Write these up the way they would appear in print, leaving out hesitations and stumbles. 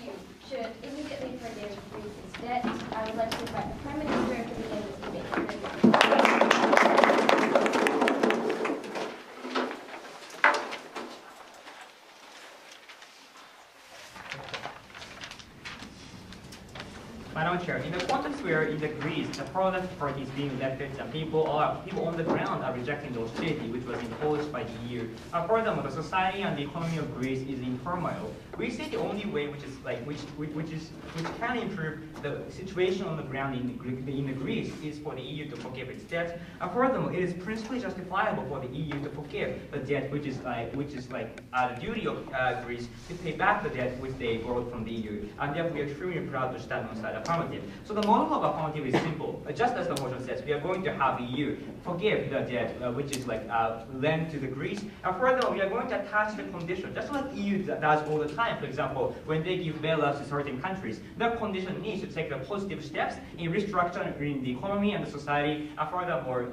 EU should immediately forgive Greece's debt. I would like to invite the Prime Minister to begin this debate. Madam Chair, in the context where in the Greece, the Protestant party is being elected and people on the ground are rejecting the austerity which was imposed by the EU. Furthermore, the society and the economy of Greece is in turmoil. We say the only way which can improve the situation on the ground in Greece is for the EU to forgive its debt. Furthermore, it is principally justifiable for the EU to forgive the debt which is the duty of Greece to pay back the debt which they borrowed from the EU. And therefore, we are extremely proud to stand on side affirmative. So the model of affirmative is simple. Just as the motion says, we are going to have EU forgive the debt which is lent to the Greece. And furthermore, we are going to attach the condition, just like the EU does all the time. For example, when they give bailouts to certain countries, the condition needs to take the positive steps in restructuring the economy and the society. And furthermore,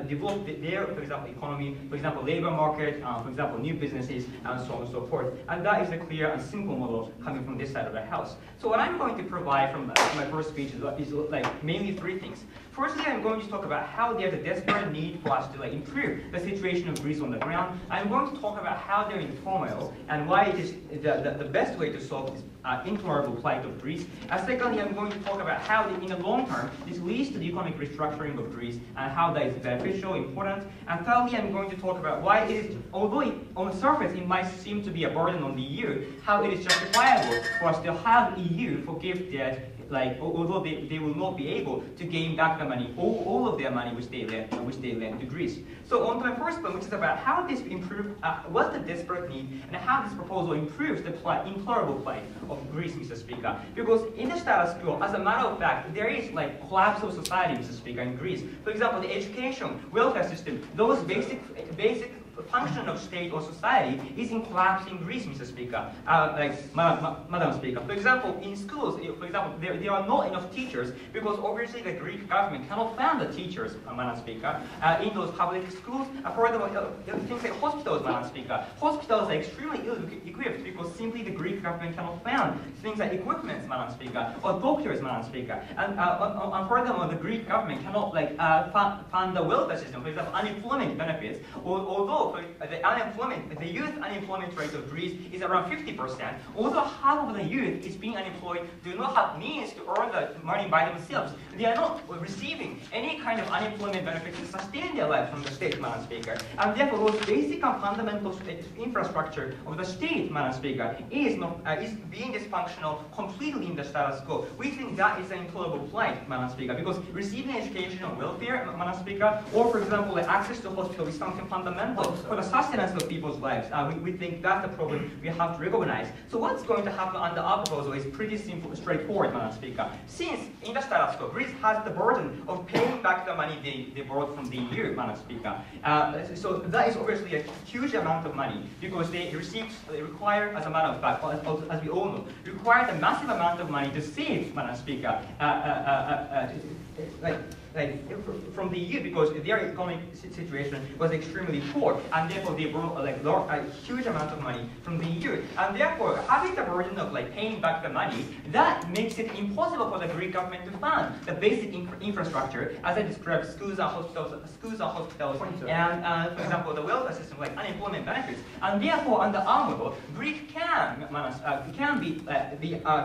develop their, for example, economy, for example, labor market, for example, new businesses, and so on and so forth. And that is a clear and simple model coming from this side of the house. So what I'm going to provide from my first speech is mainly three things. Firstly, I'm going to talk about how there's a desperate need for us to improve the situation of Greece on the ground. I'm going to talk about how they're in turmoil and why it is the best way to solve this intolerable plight of Greece. Secondly, I'm going to talk about how in the long term this leads to the economic restructuring of Greece and how that is beneficial, important. And thirdly, I'm going to talk about why it is, although on the surface it might seem to be a burden on the EU, how it is justifiable for us to have EU forgive debt, although they will not be able to gain back the money, all of their money which they lent to Greece. So on to my first point, which is about how this what's the desperate need, and how this proposal improves the intolerable plight of Greece, Mr. Speaker. Because in the status quo, as a matter of fact, there is collapse of society, Mr. Speaker, in Greece. For example, the education, welfare system, those basic function of state or society is in collapse in Greece, Mr. Speaker. Madam Speaker. For example, in schools, there are not enough teachers because obviously the Greek government cannot fund the teachers, Madam Speaker, in those public schools. Furthermore, things like hospitals, Madam Speaker. Hospitals are extremely ill-equipped because simply the Greek government cannot fund things like equipment, Madam Speaker, or doctors, Madam Speaker. And furthermore, the Greek government cannot fund the welfare system, for example, unemployment benefits, although the youth unemployment rate of Greece is around 50%. Although half of the youth is being unemployed, do not have means to earn the money by themselves. They are not receiving any kind of unemployment benefits to sustain their lives from the state, Madam Speaker. And therefore, those basic and fundamental infrastructure of the state, Madam Speaker, is being dysfunctional completely in the status quo. We think that is an intolerable plight, Madam Speaker, because receiving education or welfare, Madam Speaker, or for example, access to hospital is something fundamental for the sustenance of people's lives. We think that's the problem we have to recognize. So what's going to happen under our proposal is pretty simple, straightforward, Madam Speaker. Since in the status quo, Greece has the burden of paying back the money they borrowed from the EU, Madam Speaker. So that is obviously a huge amount of money because they require, as a matter of fact, as we all know, require a massive amount of money to save, Madam Speaker, from the EU because their economic situation was extremely poor, and therefore they borrowed a huge amount of money from the EU. And therefore, having the burden of paying back the money, that makes it impossible for the Greek government to fund the basic infrastructure, as I described, schools and hospitals, and for example, the welfare system, like unemployment benefits. And therefore, under our model, Greece can be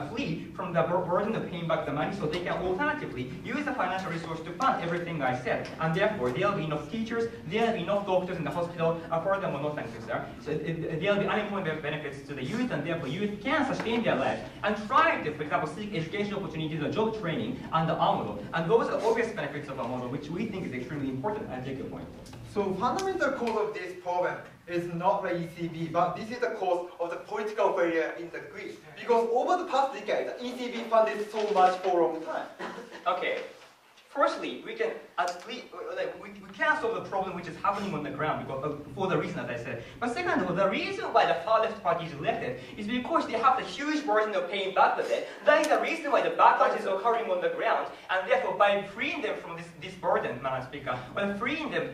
free from the burden of paying back the money, so they can alternatively use the financial resource to fund everything I said. And therefore, there will be enough teachers, there will be enough doctors in the hospital, furthermore, no thank you, sir. So there will be unemployment benefits to the youth, and therefore youth can sustain their lives and try to, for example, seek educational opportunities or job training under our model. And those are obvious benefits of our model, which we think is extremely important. I take your point. So fundamental cause of this problem is not the ECB, but this is the cause of the political failure in the Greece. Because over the past decade, the ECB funded so much for a long time. Okay. Firstly, we can at least we can't solve the problem which is happening on the ground because for the reason that I said. But second of all, the reason why the far left party is elected is because they have the huge burden of paying back the debt. That is the reason why the backlash is occurring on the ground, and therefore by freeing them from this burden, Madam Speaker, by freeing them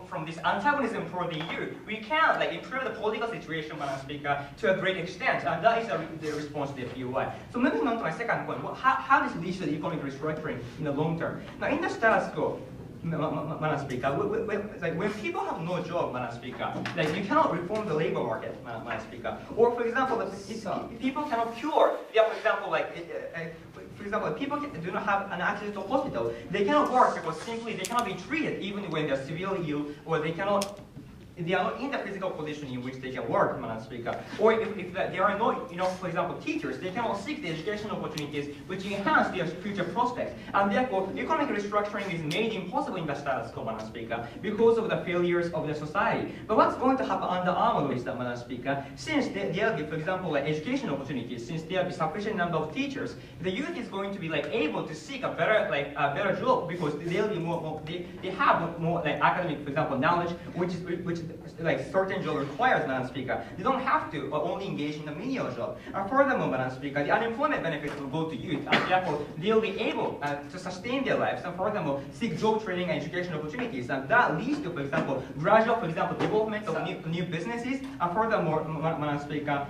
from this antagonism toward the EU, we can improve the political situation, Madam Speaker, to a great extent, and that is the response to the POI. So moving on to my second point, how this leads to the economic restructuring in the long term. Now, in the status quo, Madam Speaker, when people have no job, Madam Speaker, you cannot reform the labor market, Madam Speaker. Or, for example, people cannot cure. Yeah, for example, people do not have an access to a hospital. They cannot work because simply they cannot be treated even when they're severely ill, or they are not in the physical condition in which they can work, Madam Speaker. Or if there are no, for example, teachers, they cannot seek the educational opportunities which enhance their future prospects. And therefore, economic restructuring is made impossible in the status quo, Madam Speaker, because of the failures of the society. But what's going to happen under our model is that, Madam Speaker, since there will be, for example, education opportunities, since there will be sufficient number of teachers, the youth is going to be able to seek a better job because they'll be they have more academic, for example, knowledge, which certain job requires, Madam Speaker. They don't have to only engage in a menial job. And furthermore, Madam Speaker, the unemployment benefits will go to youth, and therefore they'll be able to sustain their lives, and furthermore seek job training and education opportunities. And that leads to, for example, gradual, for example, development of new businesses. And furthermore, Madam Speaker,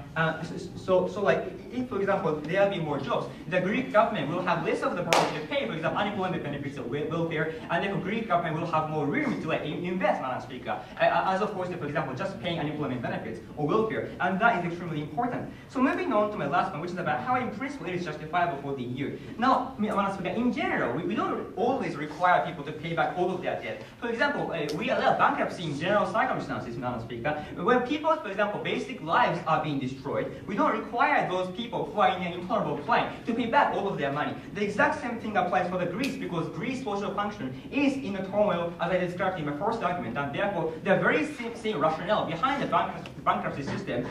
if, for example, there'll be more jobs, the Greek government will have less of the burden to pay, for example, unemployment benefits of welfare, and therefore Greek government will have more room to invest, Madam Speaker, as opposed to, for example, just paying unemployment benefits or welfare, and that is extremely important. So moving on to my last one, which is about how in principle it is justifiable for the EU. Now, Madam Speaker, in general, we don't always require people to pay back all of their debt. For example, we allow bankruptcy in general circumstances, Madam Speaker. When people's, for example, basic lives are being destroyed, we don't require those people who are in an intolerable plight to pay back all of their money. The exact same thing applies for the Greece, because Greece's social function is in a turmoil, as I described in my first argument, and therefore the very same rationale behind the bankruptcy system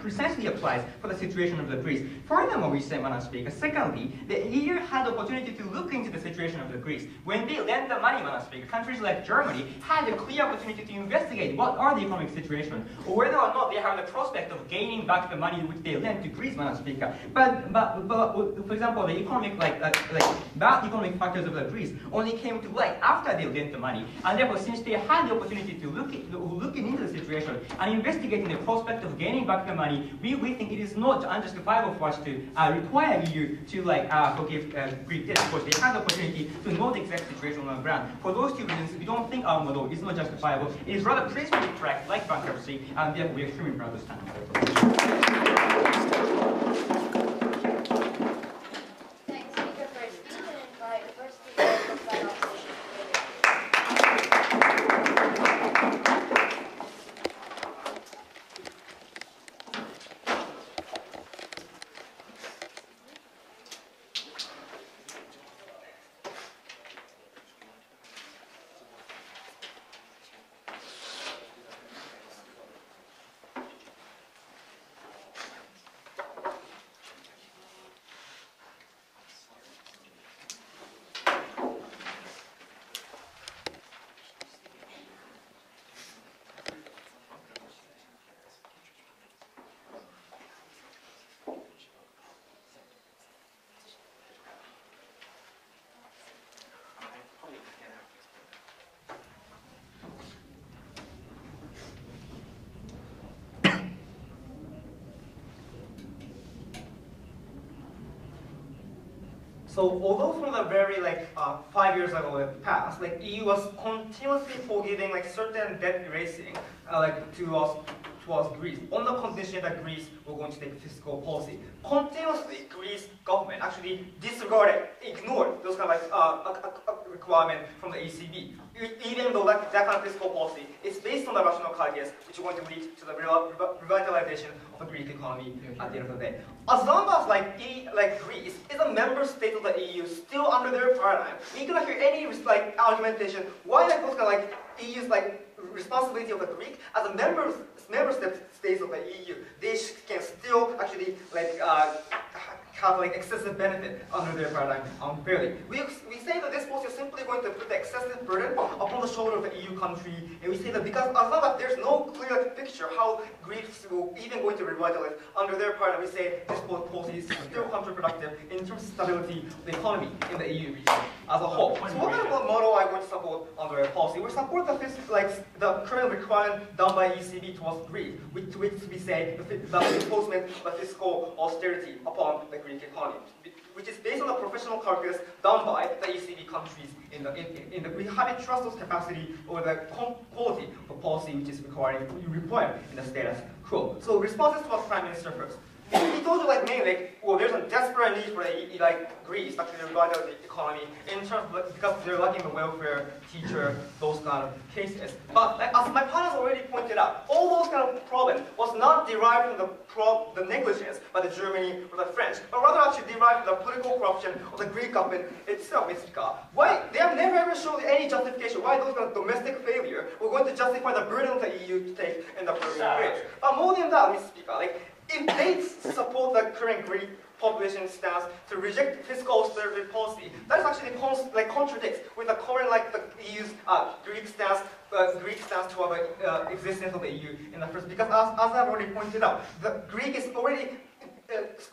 precisely applies for the situation of the Greece. Furthermore, we say, Madam Speaker, secondly, the EU had the opportunity to look into the situation of the Greece. When they lent the money, Madam Speaker, countries like Germany had a clear opportunity to investigate what are the economic situation, or whether or not they have the prospect of gaining back the money which they lent to Greece, Madam Speaker. But for example, the economic bad economic factors of the Greece only came to light after they lent the money, and therefore, since they had the opportunity to looking into the situation and investigating the prospect of gaining back the money, we think it is not unjustifiable for us to require EU to forgive Greek debt, because they have the opportunity to know the exact situation on the ground. For those two reasons, we don't think our model is not justifiable. It is rather principally correct, like bankruptcy, and therefore we are extremely proud to stand for it. Next speaker for a speech, and invite the first speaker to sign off. So although from the very 5 years ago in the past, EU was continuously forgiving certain debt erasing towards Greece on the condition that Greece were going to take fiscal policy. Continuously, Greece government actually disregarded, ignored those kind of requirement from the ECB. Even though that kind of fiscal policy is based on the rational ideas which are going to lead to the revitalization of the Greek economy at the end of the day. As long as Greece is a member state of the EU, still under their paradigm, we cannot hear any argumentation why EU's responsibility of the Greek as a member states of the EU. They can still actually have like excessive benefit under their paradigm unfairly. We say that this policy is simply going to put the excessive burden upon the shoulder of the EU country, and we say that because as long as there's no clear picture how Greece will even going to revitalize under their paradigm, we say this policy is still counterproductive in terms of stability of the economy in the EU region as a whole. So what kind of model are we going to support under our policy? We support the current requirement done by ECB towards Greece, which we say the imposition of fiscal austerity upon the Greek economy, which is based on the professional calculus done by the ECB countries we have a trust capacity over the quality of policy which is required in the status quo. So responses to our Prime Minister first. He told you mainly, well, there's a desperate need for Greece to actually revitalize the economy in terms of because they're lacking the welfare, teacher, those kind of cases. But as my panelists already pointed out, all those kind of problems was not derived from the negligence by the Germany or the French, but rather actually derived from the political corruption of the Greek government itself. Why they have never ever shown any justification why those kind of domestic failure were going to justify the burden of the EU to take in the first place. But more than that, Mr. Speaker, if they support the current Greek population stance to reject fiscal austerity policy, that is actually contradicts with the current the EU's Greek stance toward the existence of the EU in the first. Because as I've already pointed out, the Greek is already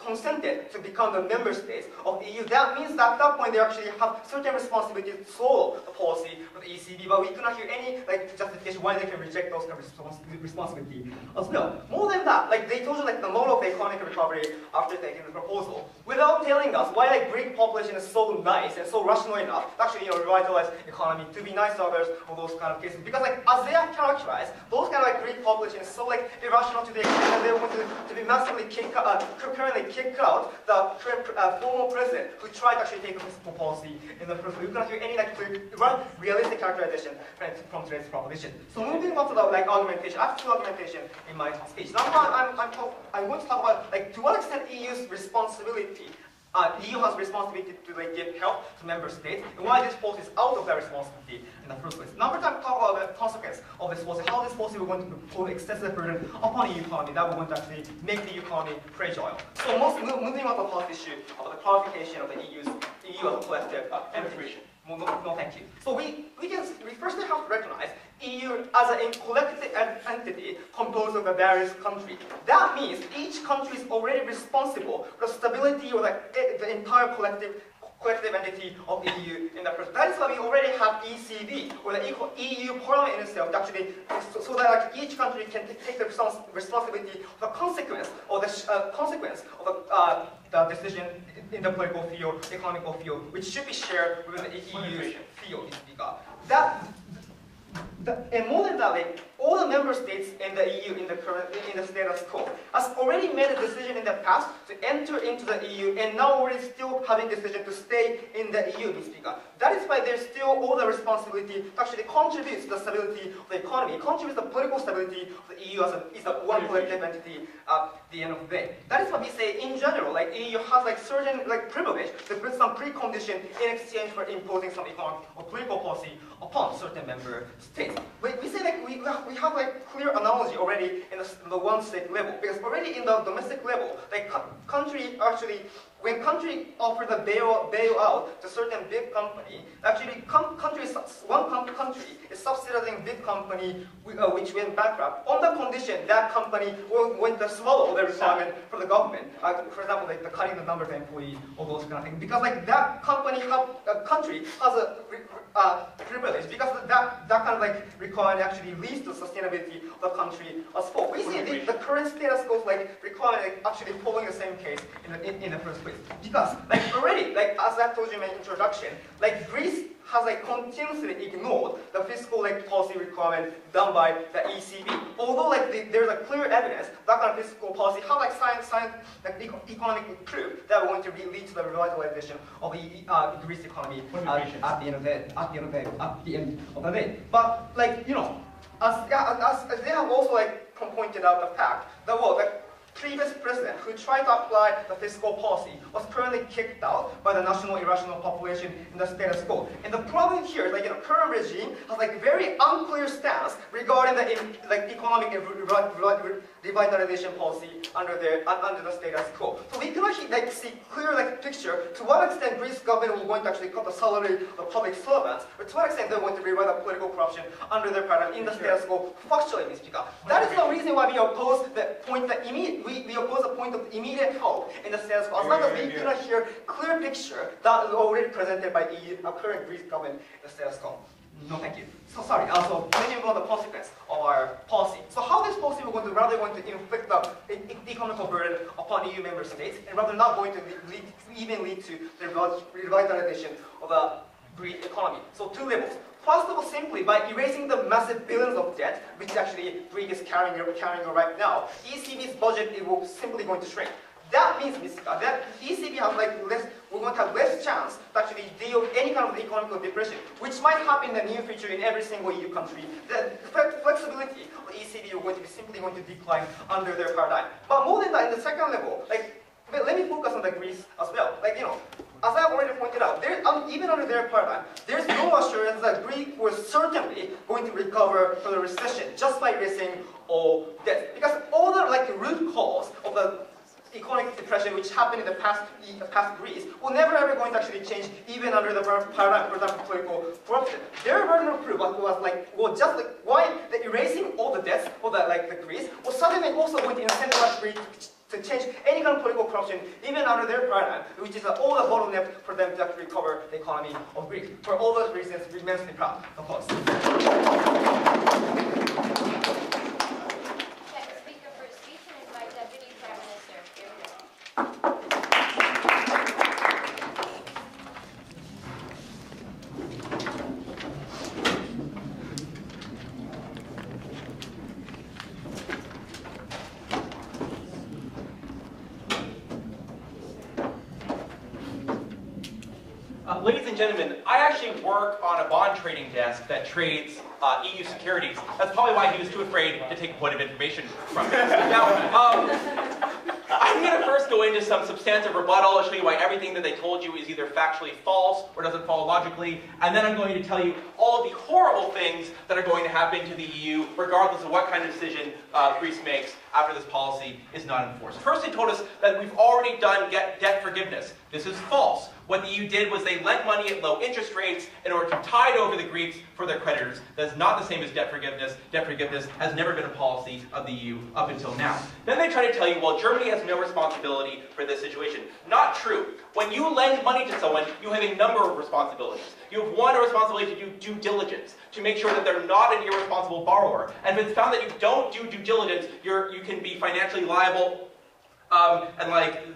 consented to become the member states of the EU. That means that at that point they actually have certain responsibility to follow the policy of the ECB, but we cannot hear any justification why they can reject those kind of responsibility as well. More than that, they told you the model of the economic recovery after taking the proposal, without telling us why the Greek population is so nice and so rational enough to actually revitalize the economy, to be nice to others, or those kind of cases. Because as they are characterized, those kind of Greek population is so irrational to the extent that they want to be massively currently kick out the former president who tried to actually take a fiscal policy in the first place. We cannot hear any realistic characterization from today's proposition. So moving on to the argumentation, I have two argumentation in my speech. Number one, I'm going to talk about to what extent EU's responsibility. EU has responsibility to give help to member states, and why this policy is out of their responsibility in the first place. Number two, I'm talking about the consequence of this policy, how this policy will going to put excessive burden upon the EU economy that will going to actually make the EU economy fragile. So moving on to the policy issue of the clarification of the EU as a collective entity. No, thank you. So we firstly have to recognize EU as a collective entity composed of the various countries. That means each country is already responsible for the stability of the entire collective entity of the EU in the first. That is why we already have ECB, or the EU Parliament in itself, actually, so that each country can take the responsibility of the consequence of the decision in the political field, economical field, which should be shared within the EU field. And more than that, all the member states in the EU in the status quo has already made a decision in the past to enter into the EU, and now already still having a decision to stay in the EU. That is why there's still all the responsibility to actually contribute to the stability of the economy, contribute to the political stability of the EU as a one collective entity at the end of the day. That is what we say in general. EU has certain privilege to put some precondition in exchange for imposing some economic or political policy upon certain member states. We say we have clear analogy already in the one state level, because already in the domestic level, country actually, when country offer the bailout to certain big company, actually one country is subsidizing big company which went bankrupt on the condition that company will going to swallow the requirement from the government. For example, the cutting the number of employees or those kind of things, because that country has a privilege, because that kind of requirement actually leads to sustainability of the country as well. We see the current status quo requirement actually following the same case in the first place. Because already, as I told you in my introduction, Greece has continuously ignored the fiscal policy requirement done by the ECB. Although there's clear evidence that kind of fiscal policy have science economic proof that we're going to lead to the revitalization of the Greece economy at the end of the day. But as they have also pointed out the fact that the previous president who tried to apply the fiscal policy was currently kicked out by the national irrational population in the status quo. And the problem here is the current regime has very unclear stance regarding the economic revitalization policy under the status quo. So we can actually see clear picture to what extent Greece government will going to actually cut the salary of public servants, or to what extent they're going to rewrite the political corruption under their paradigm in the status quo factually speaking. That is the reason why we oppose the point that we oppose the point of immediate help in the status quo. As long as we cannot hear clear picture that is already presented by the current Greek government in the status quo. No, thank you. So sorry. Also, let me move on the consequence of our policy. So how this policy we're rather going to inflict the economical burden upon EU member states, and rather not going to even lead to the revitalization of the Greek economy. So two levels. First of all, simply by erasing the massive billions of debt, which actually Greece is carrying right now, ECB's budget will simply going to shrink. That means that ECB has we're going to have less chance to actually deal with any kind of economic depression, which might happen in the near future in every single EU country. The flexibility of the ECB is going to be simply going to decline under their paradigm. But more than that, in the second level, let me focus on the Greece as well. As I already pointed out, even under their paradigm, there's no assurance that Greece was certainly going to recover from the recession just by erasing all debt. Because all the root cause of the economic depression which happened in the past Greece will never ever going to actually change even under the paradigm, for example, political corruption. Their burden of proof was why the erasing all the debts for the Greece was suddenly also going to incentivize Greece to change any kind of political corruption even under their paradigm, which is all the bottleneck for them to actually recover the economy of Greece. For all those reasons, we're immensely proud of us. Ladies and gentlemen, I actually work on a bond trading desk that trades EU securities. That's probably why he was too afraid to take a point of information from me. Now, I'm going to first go into some substantive rebuttal. I'll show you why everything that they told you is either factually false or doesn't follow logically. And then I'm going to tell you all of the horrible things that are going to happen to the EU, regardless of what kind of decision Greece makes after this policy is not enforced. First, they told us that we've already done debt forgiveness. This is false. What the EU did was they lent money at low interest rates in order to tide over the Greeks for their creditors. That's not the same as debt forgiveness. Debt forgiveness has never been a policy of the EU up until now. Then they try to tell you, well, Germany has no responsibility for this situation. Not true. When you lend money to someone, you have a number of responsibilities. You have one, a responsibility to do due diligence, to make sure that they're not an irresponsible borrower. And if it's found that you don't do due diligence, you can be financially liable. And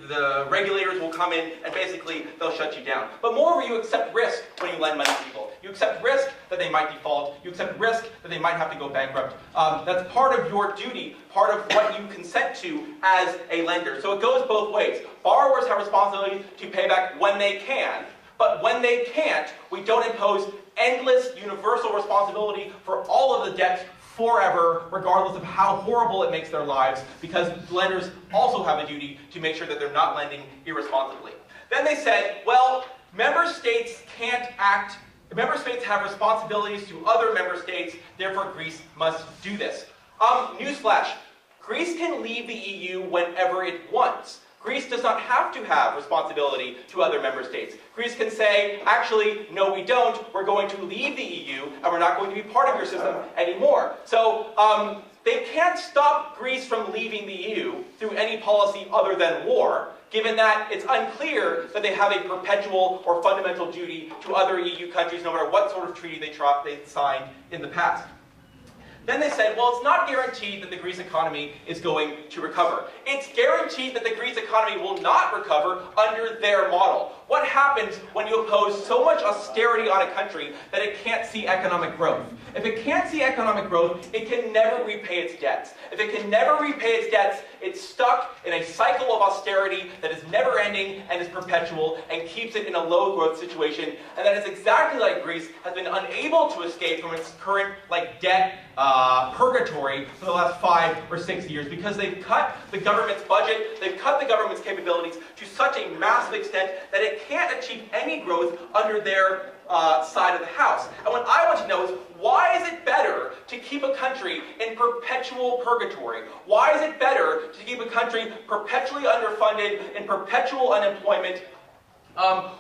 the regulators will come in and basically they'll shut you down. But moreover, you accept risk when you lend money to people. You accept risk that they might default. You accept risk that they might have to go bankrupt. That's part of your duty, part of what you consent to as a lender. So it goes both ways. Borrowers have responsibility to pay back when they can, but when they can't, we don't impose endless universal responsibility for all of the debts forever, regardless of how horrible it makes their lives, because lenders also have a duty to make sure that they're not lending irresponsibly. Then they said, well, member states have responsibilities to other member states, therefore Greece must do this. Newsflash, Greece can leave the EU whenever it wants. Greece does not have to have responsibility to other member states. Greece can say, actually, no we don't, we're going to leave the EU and we're not going to be part of your system anymore. So they can't stop Greece from leaving the EU through any policy other than war, given that it's unclear that they have a perpetual or fundamental duty to other EU countries, no matter what sort of treaty they signed in the past. Then they said, well, it's not guaranteed that the Greece economy is going to recover. It's guaranteed that the Greece economy will not recover under their model. What happens when you impose so much austerity on a country that it can't see economic growth? If it can't see economic growth, it can never repay its debts. If it can never repay its debts, it's stuck in a cycle of austerity that is never ending and is perpetual and keeps it in a low growth situation. And that is exactly like Greece has been unable to escape from its current debt purgatory for the last 5 or 6 years, because they've cut the government's budget, they've cut the government's capabilities to such such a massive extent that it can't achieve any growth under their side of the house. And what I want to know is, why is it better to keep a country in perpetual purgatory? Why is it better to keep a country perpetually underfunded, in perpetual unemployment,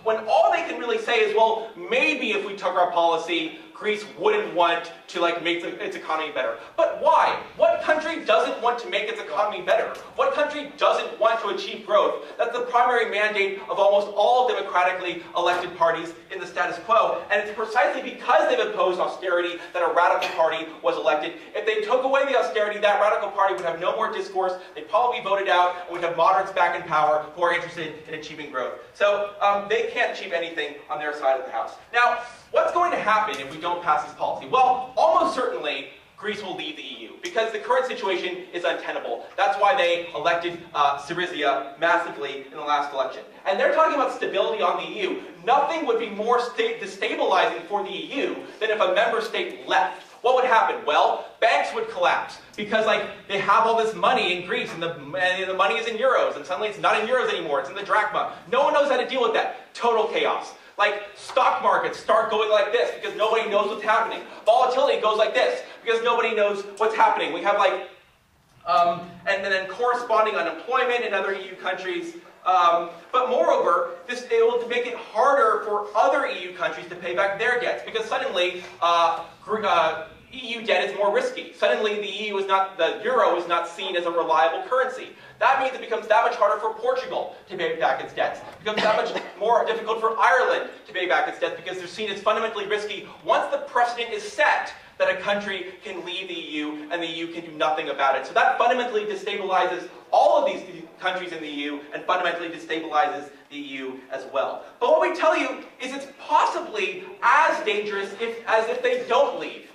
when all they can really say is, well, maybe if we took our policy, Greece wouldn't want to make its economy better. But why? What country doesn't want to make its economy better? What country doesn't want to achieve growth? That's the primary mandate of almost all democratically elected parties in the status quo. And it's precisely because they've opposed austerity that a radical party was elected. If they took away the austerity, that radical party would have no more discourse. They'd probably be voted out, and we'd have moderates back in power who are interested in achieving growth. So they can't achieve anything on their side of the house. Now, what's going to happen if we don't pass this policy? Well, almost certainly Greece will leave the EU because the current situation is untenable. That's why they elected Syriza massively in the last election. And they're talking about stability on the EU. Nothing would be more destabilizing for the EU than if a member state left. What would happen? Well, banks would collapse because they have all this money in Greece and the money is in euros, and suddenly it's not in euros anymore, it's in the drachma. No one knows how to deal with that. Total chaos. Stock markets start going like this because nobody knows what's happening. Volatility goes like this because nobody knows what's happening. We have and then corresponding unemployment in other EU countries. But moreover, it will make it harder for other EU countries to pay back their debts because suddenly EU debt is more risky. Suddenly the euro is not seen as a reliable currency. That means it becomes that much harder for Portugal to pay back its debts. It becomes that much more difficult for Ireland to pay back its debts because they're seen as fundamentally risky once the precedent is set that a country can leave the EU and the EU can do nothing about it. So that fundamentally destabilizes all of these countries in the EU and fundamentally destabilizes the EU as well. But what we tell you is it's possibly as dangerous as if they don't leave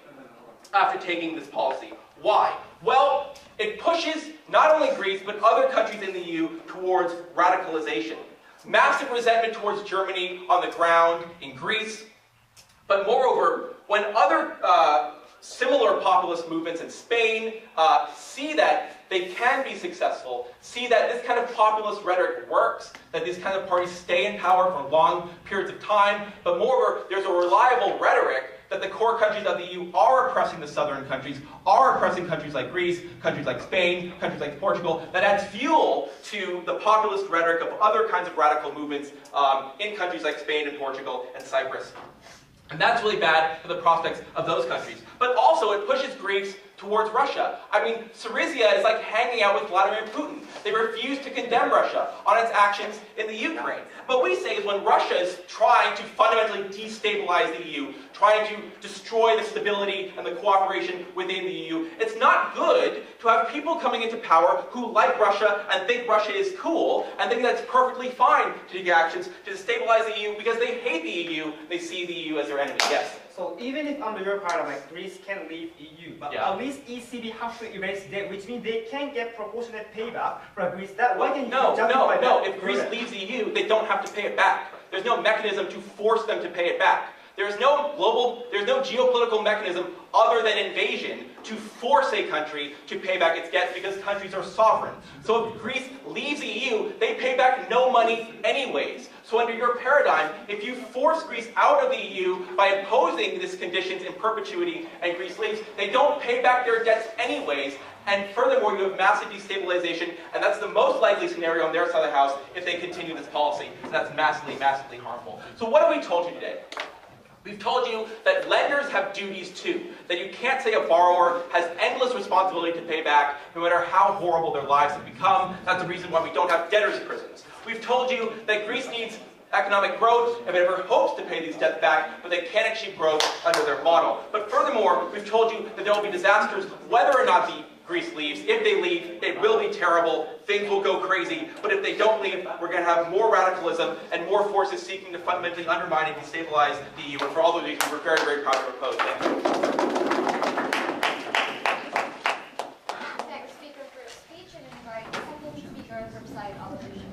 after taking this policy. Why? Well, it pushes not only Greece, but other countries in the EU towards radicalization. Massive resentment towards Germany on the ground in Greece. But moreover, when other similar populist movements in Spain see that they can be successful, see that this kind of populist rhetoric works, that these kind of parties stay in power for long periods of time, but moreover, there's a reliable rhetoric that the core countries of the EU are oppressing the southern countries, are oppressing countries like Greece, countries like Spain, countries like Portugal, that adds fuel to the populist rhetoric of other kinds of radical movements in countries like Spain and Portugal and Cyprus. And that's really bad for the prospects of those countries. But also, it pushes Greece towards Russia. I mean, Syriza is hanging out with Vladimir Putin. They refuse to condemn Russia on its actions in the Ukraine. But we say is when Russia is trying to fundamentally destabilize the EU, trying to destroy the stability and the cooperation within the EU, it's not good to have people coming into power who like Russia and think Russia is cool and think that it's perfectly fine to take actions to destabilize the EU because they hate the EU, they see the EU as their enemy. Yes? So even if under your paradigm, Greece can leave EU, but at least ECB has to erase debt, which means they can get proportionate payback from Greece. Why can you justify that? No. If Greece leaves the EU, they don't have to pay it back. There's no mechanism to force them to pay it back. There's no geopolitical mechanism other than invasion to force a country to pay back its debts because countries are sovereign. So if Greece leaves the EU, they pay back no money anyways. So under your paradigm, if you force Greece out of the EU by imposing these conditions in perpetuity and Greece leaves, they don't pay back their debts anyways. And furthermore, you have massive destabilization, and that's the most likely scenario on their side of the house if they continue this policy. And that's massively, massively harmful. So what have we told you today? We've told you that lenders have duties too, that you can't say a borrower has endless responsibility to pay back no matter how horrible their lives have become. That's the reason why we don't have debtors' prisons. We've told you that Greece needs economic growth and it ever hopes to pay these debts back, but they can't achieve growth under their model. But furthermore, we've told you that there will be disasters whether or not Greece leaves. If they leave, it will be terrible. Things will go crazy. But if they don't leave, we're going to have more radicalism and more forces seeking to fundamentally undermine and destabilize the EU. And for all those reasons, we're very, very proud to oppose. Thank you. Next speaker for a speech and invite the second speaker from side opposition.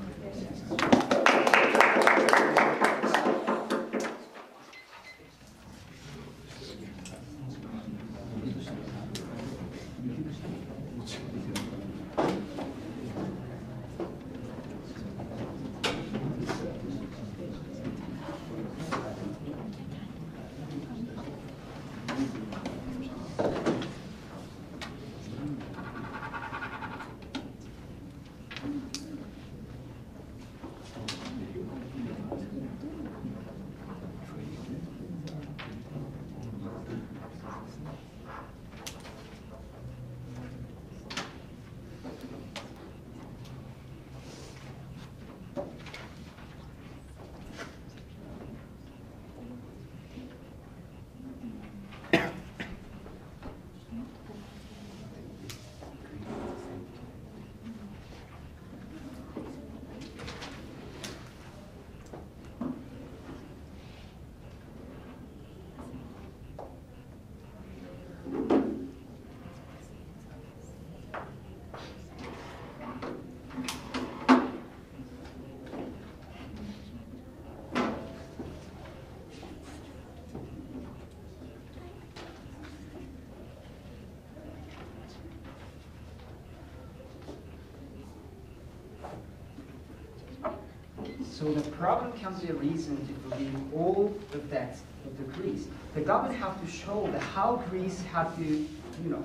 So the problem can be a reason to forgive all the debts of the Greece. The government have to show that how Greece had to,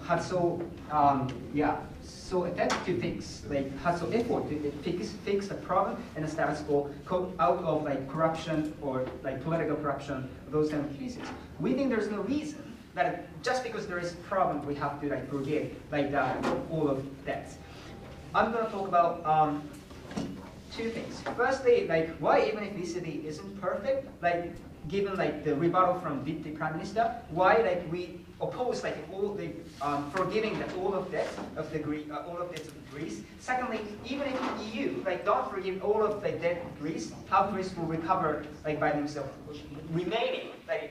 had so, so effective to fix, had so effort to fix the problem and the status quo out of corruption or political corruption, those kind of cases. We think there's no reason that just because there is a problem, we have to forgive all of debts. I'm going to talk about two things. Firstly, why even if ECB isn't perfect, given the rebuttal from Deputy Prime Minister, why we oppose all the forgiving all of debts of Greece. Secondly, even if the EU don't forgive all of the debt of Greece, how Greece will recover by themselves, remaining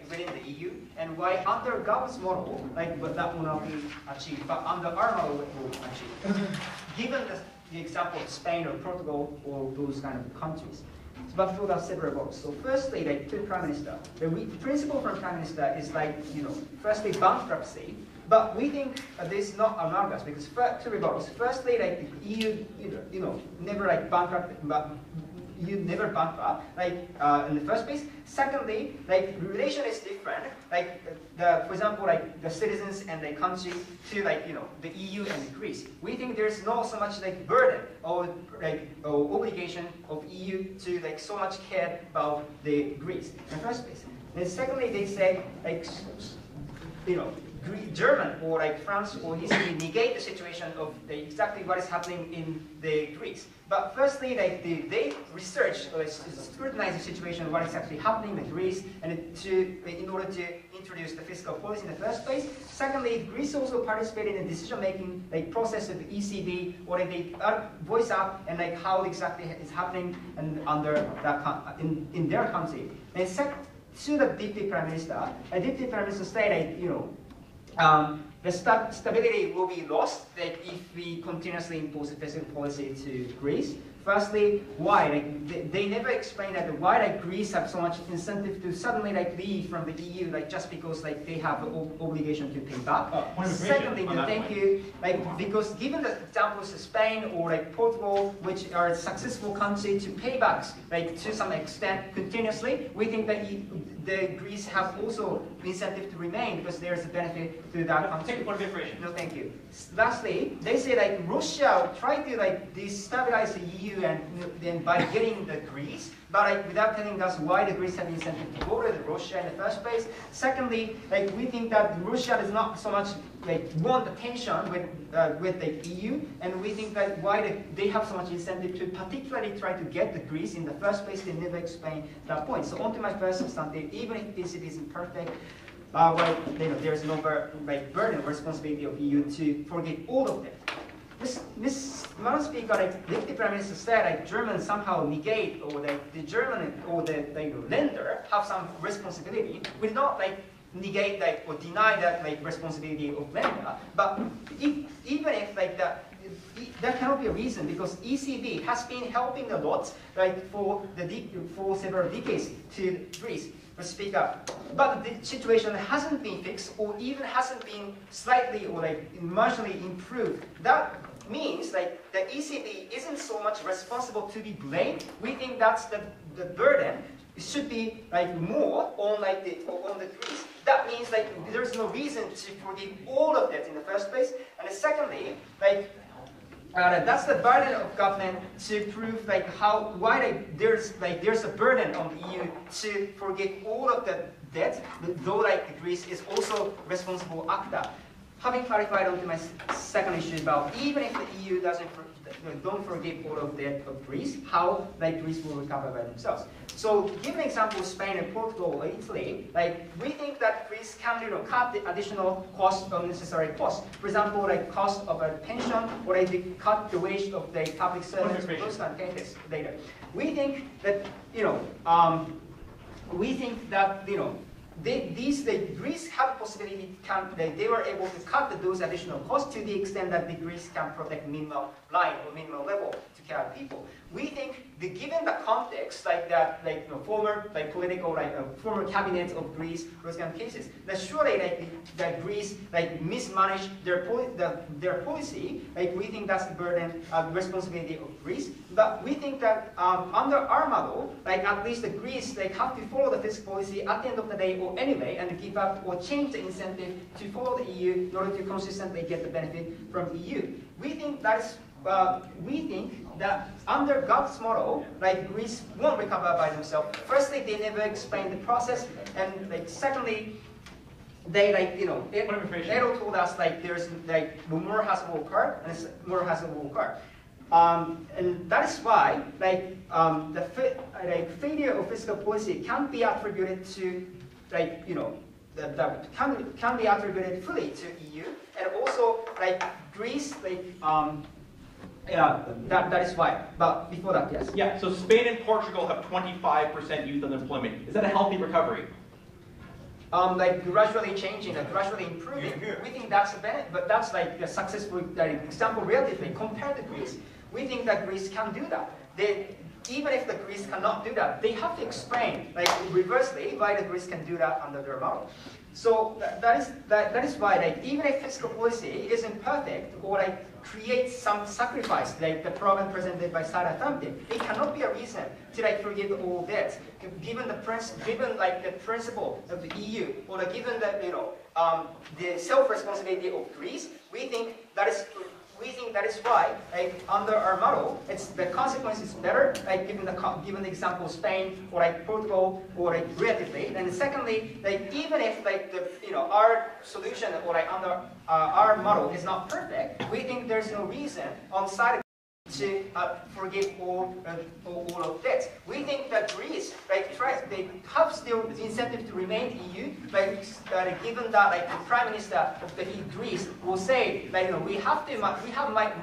within the EU, and why under government's model that will not be achieved, but under our model it will achieve. Given the example of Spain or Portugal or those kind of countries. But for that several votes. So firstly, to the Prime Minister, the principle from Prime Minister is firstly bankruptcy. But we think this is not analogous because two rebuttals. Firstly, the EU, never bankrupt, but you never bankrupt in the first place. Secondly, relation is different. For example, the citizens and the country to the EU and Greece. We think there's not so much burden or obligation of EU to so much care about the Greece in the first place. And secondly, they say German or France or ECB negate the situation of exactly what is happening in the Greece. But firstly, they research or scrutinize the situation, what is actually happening in Greece, and in order to introduce the fiscal policy in the first place. Secondly, Greece also participated in the decision-making process of the ECB, or they voice up and how exactly is happening and under that in their country. And second, to the Deputy Prime Minister, Deputy Prime Minister said the stability will be lost if we continuously impose a fiscal policy to Greece. Firstly, why? They never explain why Greece have so much incentive to suddenly leave from the EU just because they have an obligation to pay back. Secondly, thank you. Because given the examples of Spain or Portugal, which are successful countries to pay back to some extent continuously, we think that the Greece have also incentive to remain because there is a benefit to that country. Take a point of information. No, thank you. Lastly, they say Russia tried to destabilize the EU and then by getting the Greece, but without telling us why the Greece have incentive to go to Russia in the first place. Secondly, we think that Russia does not so much want attention with the EU, and we think that why they have so much incentive to particularly try to get the Greece in the first place. They never explain that point. So on to my first substantive, even if this isn't perfect, there's no burden or responsibility of EU to forgive all of them. Madam Speaker, Deputy Prime Minister said Germans somehow negate or the German or the lender have some responsibility. We not negate or deny that responsibility of lender. But even if that cannot be a reason because ECB has been helping a lot for several decades to Greece. Speaker, but the situation hasn't been fixed or even hasn't been slightly or marginally improved. That means the ECB isn't so much responsible to be blamed. We think that's the burden. It should be more on the Greece. That means there's no reason to forgive all of that in the first place. And secondly, that's the burden of government to prove why there's a burden on the EU to forgive all of the debt, though Greece is also responsible actor. Having clarified onto my second issue about even if the EU don't forgive all of debt of Greece, how Greece will recover by themselves. So, give an example of Spain and Portugal or Italy. We think that Greece can cut the additional cost of necessary costs. For example, cost of a pension, or they cut the wage of the public servants. Those kind of cases later. We think that Greece have a possibility they were able to cut those additional costs to the extent that the Greece can protect minimum line or minimum level to care people. We think that given the context, like that, like former political, former cabinets of Greece, those kind of cases, that surely that Greece mismanaged their policy. We think that's the burden, responsibility of Greece. But we think that under our model, at least the Greece have to follow the fiscal policy at the end of the day or anyway, and give up or change the incentive to follow the EU in order to consistently get the benefit from EU. We think that's we think that under God's model, Greece won't recover by themselves. Firstly, they never explained the process, and secondly, they NATO told us there's more has to occur, and more has to occur. And that is why the failure of fiscal policy can be attributed to can be attributed fully to EU, and also Greece yeah, that is why. But before that, yes. Yeah, so Spain and Portugal have 25% youth unemployment. Is that a healthy recovery? Gradually changing, gradually improving. We think that's a benefit, but that's a successful example relatively compared to Greece. We think that Greece can do that. Even if the Greece cannot do that, they have to explain reversely why the Greece can do that under their model. So that is why even if fiscal policy isn't perfect or creates some sacrifice the problem presented by side affirmative, it cannot be a reason to forgive all debts. Given the principle of the EU or given the self-responsibility of Greece, we think that is why, under our model, the consequence is better, given the example of Spain or Portugal or relatively. And secondly, even if our solution or under our model is not perfect, we think there's no reason on side to forgive all of debts. We think that Greece, they have still the incentive to remain EU, given that the Prime Minister of the Greece will say, we have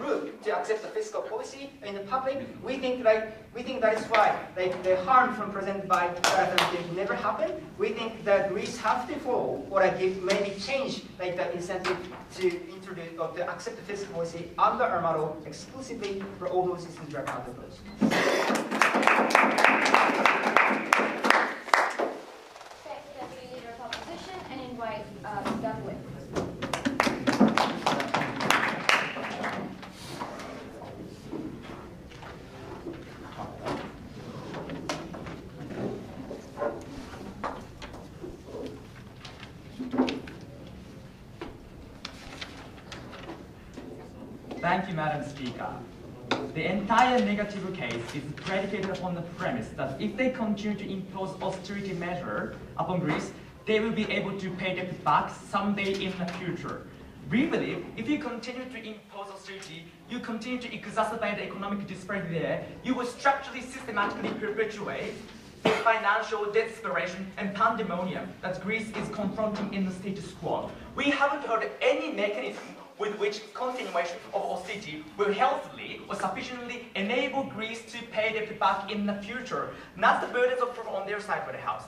room to accept the fiscal policy in the public. We think that is why the harm from presented by alternative never happened. We think that Greece have to follow or maybe change the incentive to introduce or to accept the fiscal policy under our model exclusively for all those systems that are proposed. Thank the Deputy Leader of Opposition and invite Dunwood. Thank you, Madam Speaker. The entire negative case is predicated upon the premise that if they continue to impose austerity measure upon Greece, they will be able to pay debt back someday in the future. We believe if you continue to impose austerity, you continue to exacerbate the economic disparity there, you will structurally, systematically perpetuate the financial desperation and pandemonium that Greece is confronting in the status quo. We haven't heard any mechanism with which continuation of austerity will healthily or sufficiently enable Greece to pay debt back in the future. Not the burdens of on their side of the house.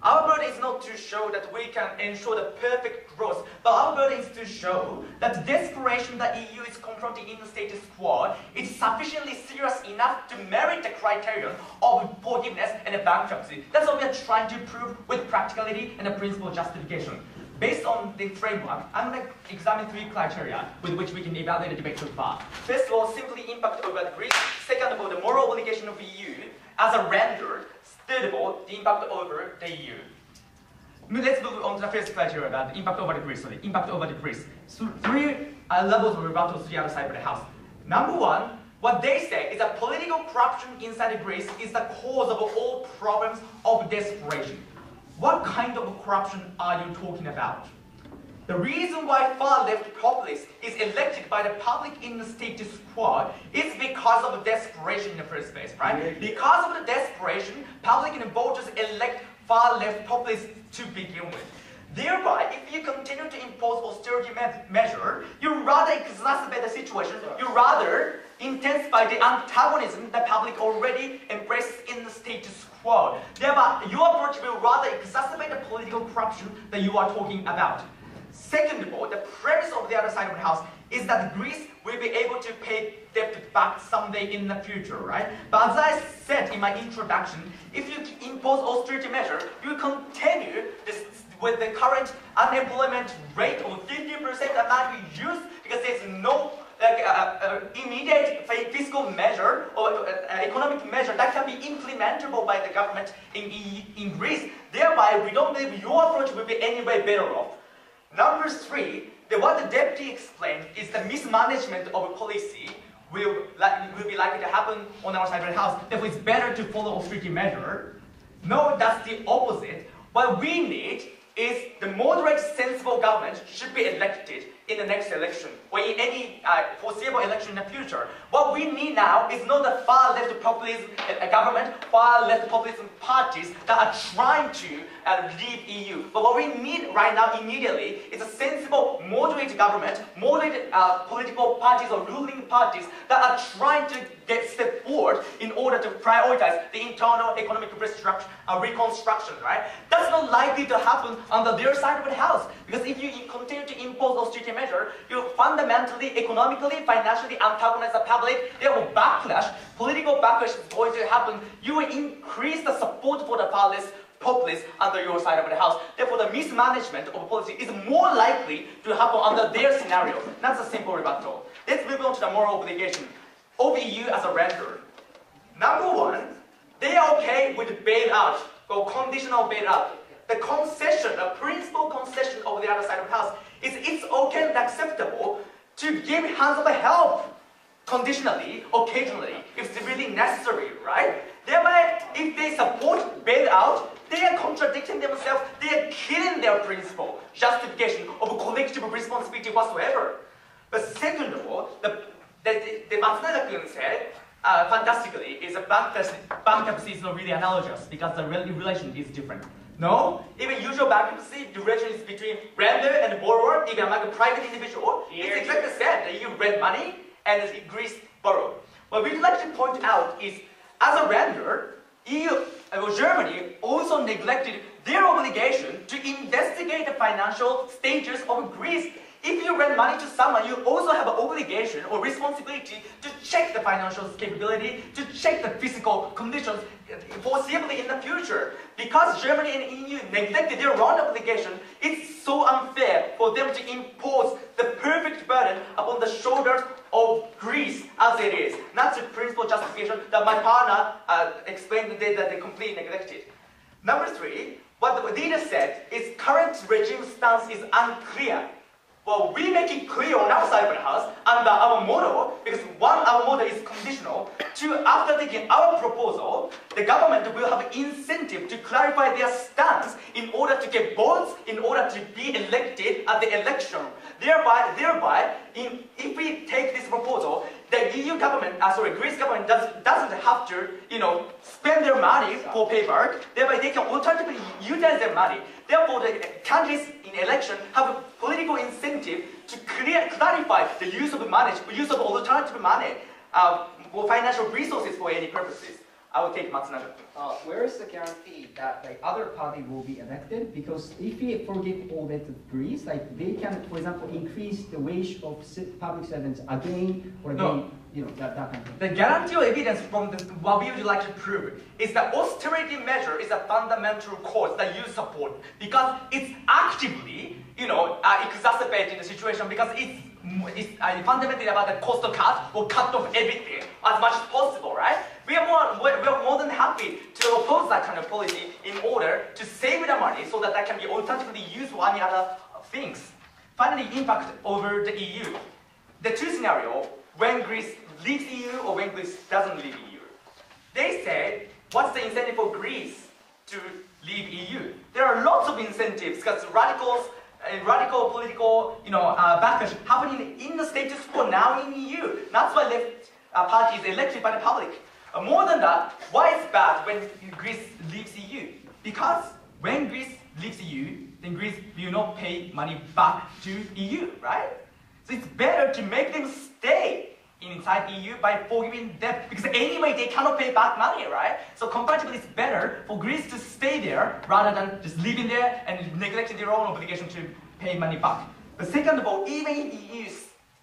Our burden is not to show that we can ensure the perfect growth, but our burden is to show that the desperation that EU is confronting in the status quo is sufficiently serious enough to merit the criterion of forgiveness and bankruptcy. That's what we are trying to prove with practicality and a principle justification. Based on the framework, I'm going to examine 3 criteria with which we can evaluate the debate so far. First of all, simply impact over the Greece. Second of all, the moral obligation of the EU as a rendered. Third of all, the impact over the EU. Let's move on to the first criteria about the impact over the Greece. Impact over the Greece. So 3 levels of rebuttals to the other side of the house. Number 1, what they say is that political corruption inside Greece is the cause of all problems of desperation. What kind of corruption are you talking about? The reason why far-left populist is elected by the public in the status quo is because of desperation in the first place, right? Because of the desperation, public and voters elect far-left populists to begin with. Thereby, if you continue to impose austerity measure, you rather exacerbate the situation, you rather intensify the antagonism the public already embraces in the status quo. Thereby, your approach will rather exacerbate the political corruption that you are talking about. Second of all, the premise of the other side of the house is that Greece will be able to pay debt back someday in the future, right? But as I said in my introduction, if you impose austerity measure, you continue this with the current unemployment rate of 50% that might be used because there's no immediate fiscal measure or economic measure that can be implementable by the government in Greece. Thereby, we don't believe your approach will be any way better off. Number three, what the deputy explained is the mismanagement of a policy will be likely to happen on our side of the house. Therefore, it's better to follow austerity measure. No, that's the opposite. What we need is the moderate, sensible government should be elected in the next election or in any foreseeable election in the future. What we need now is not the far left populist government, far left populist parties that are trying to leave EU. But what we need right now immediately is a sensible, moderate government, moderate political parties or ruling parties that are trying to get step forward in order to prioritize the internal economic reconstruction, right? That's not likely to happen on their side of the house because if you continue to impose austerity measure, you fundamentally, economically, financially antagonize the public. There will backlash, political backlash is going to happen. You will increase the support for the populists under your side of the house. Therefore, the mismanagement of policy is more likely to happen under their scenario. That's a simple rebuttal. Let's move on to the moral obligation of EU as a renter. Number one, they are okay with bailout or conditional bailout. The concession, the principal concession of the other side of the house is it's okay and acceptable to give hands of help conditionally, occasionally, if it's really necessary, right? Thereby, if they support bailout, they are contradicting themselves, they are killing their principle, justification of collective responsibility whatsoever. But second of all, the Matsunaga-kun said, fantastically, is a bankruptcy is not really analogous because the relation is different. No, even usual bankruptcy, the relation is between lender and borrower, even like a private individual. It's exactly the same, that you rent money and Greece borrow. What we'd like to point out is, as a lender, Germany also neglected their obligation to investigate the financial status of Greece. If you lend money to someone, you also have an obligation or responsibility to check the financial capability, to check the physical conditions foreseeably in the future. Because Germany and EU neglected their own obligation, it's so unfair for them to impose the perfect burden upon the shoulders of Greece as it is. That's the principal justification that my partner explained today that they completely neglected. Number three, what the leader said is current regime stance is unclear. Well, we make it clear on our side of the house under our model, because one, our model is conditional. Two, after taking our proposal, the government will have incentive to clarify their stance in order to get votes, in order to be elected at the election. Thereby, if we take this proposal, the EU government, Greece government doesn't have to, spend their money for paper. Thereby, they can alternatively utilize their money. Therefore, the candidates in election have a political incentive to clarify the use of money, use of alternative money for financial resources for any purposes. I will take Matsunaga. Where is the guarantee that other party will be elected? Because if we forgive all that to Greece, they can, for example, increase the wage of public servants again or again. No. That kind of thing. The guarantee or evidence from what we would like to prove is that austerity measure is a fundamental cause that you support because it's actively, exacerbating the situation because it's fundamentally about the cost of cut or cut off everything as much as possible, right? We are more than happy to oppose that kind of policy in order to save the money so that can be alternatively used for any other things. Finally, impact over the EU. The two scenarios, when Greece leaves EU or when Greece doesn't leave EU. They say, what's the incentive for Greece to leave EU? There are lots of incentives because radical political backlash happening in the status quo now in EU. That's why left party is elected by the public. More than that, why it's bad when Greece leaves EU? Because when Greece leaves EU, then Greece will not pay money back to EU, right? So it's better to make them stay inside EU by forgiving debt, because anyway they cannot pay back money, right? So comparatively it's better for Greece to stay there rather than just living there and neglecting their own obligation to pay money back. But second of all, even if EU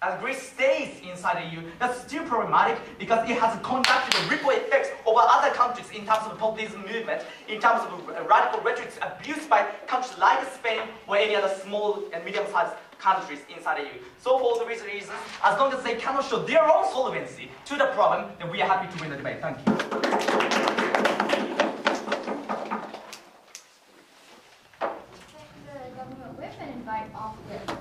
and Greece stays inside the EU, that's still problematic because it has conducted a ripple effects over other countries in terms of populism movement, in terms of radical rhetoric abused by countries like Spain or any other small and medium-sized countries inside the EU. So for the reasons, as long as they cannot show their own solvency to the problem, then we are happy to win the debate. Thank you. Take the government whip and invite off the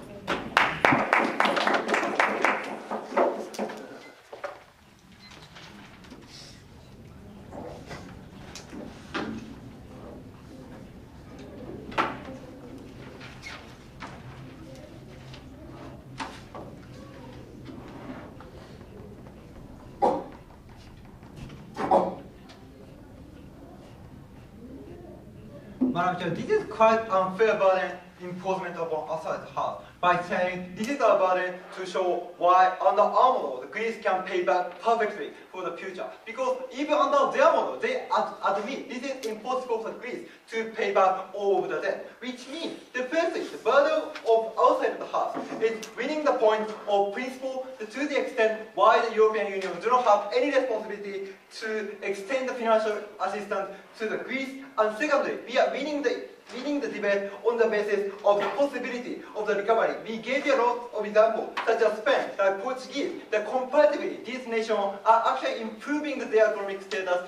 Madam Chair, this is quite unfair burden imposement upon outside the house by saying this is a burden to show why under our model the Greece can pay back perfectly for the future. Because even under their model, they admit this is impossible for Greece to pay back all of the debt. Which means the first thing, the burden of outside the house is winning the point of principle to the extent why the European Union do not have any responsibility to extend the financial assistance to the Greece. And secondly, we are winning the debate on the basis of the possibility of the recovery. We gave you a lot of examples, such as Spain, like Portuguese, that comparatively these nations are actually improving their economic status